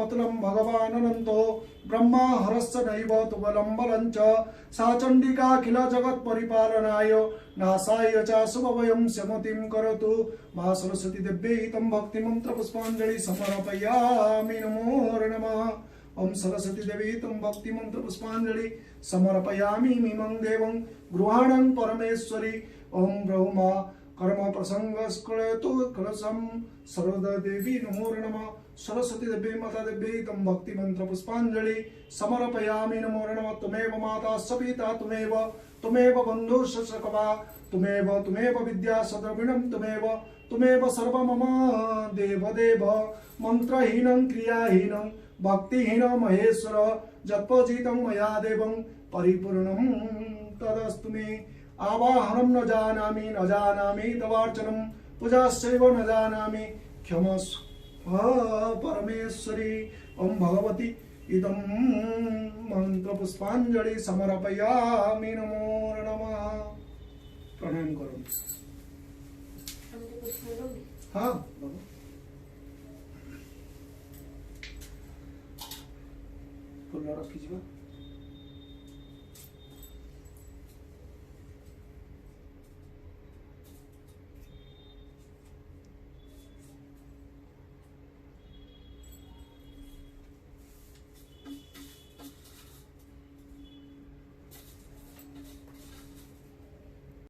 मतलं भगवान् अनन्तो ब्रह्मा हरस्य नैव तुबलं बलं च सा चण्डिका अखिल जगत् परिपालनाय नाशाय च शुभवयं शमतिं करोतु मा सरस्वती देव्यै तं भक्ति मंत्र पुष्पाञ्जलि समर्पयामि नमो नमः। ओम सरस्वती देवी तं भक्ति मंत्र पुष्पाञ्जलि समर्पयामि मिमं देवं गृहाणं परमेश्वरी। ओम ब्रह्मा कर्म प्रसंगस्कलयतु कलशं सर्वदा देवी नमो नमः। सरस्वती देवी माता देवी तं भक्ति मंत्र पुष्पाञ्जलि समर्पयामि नमो नमः। तुमेव माता सपिता तुमेव बन्धु सखा तुमेव विद्या सद्रविणं तुमेव सर्व मम देव देव मंत्रहीनं क्रियाहीनं भक्तिहीनं महेश्वर जत्पजितं मया देवं परिपूर्णं तदस्तु मे। आवाहनं न जानामि तवार्चनं पूजाश्चैव न जानामि क्षमस्व परमेश्वरी। ओम भगवती इदं मंत्र पुष्पाञ्जलि समर्पयामि नमो नमः। प्रणाम करो। हाँ फुल रखी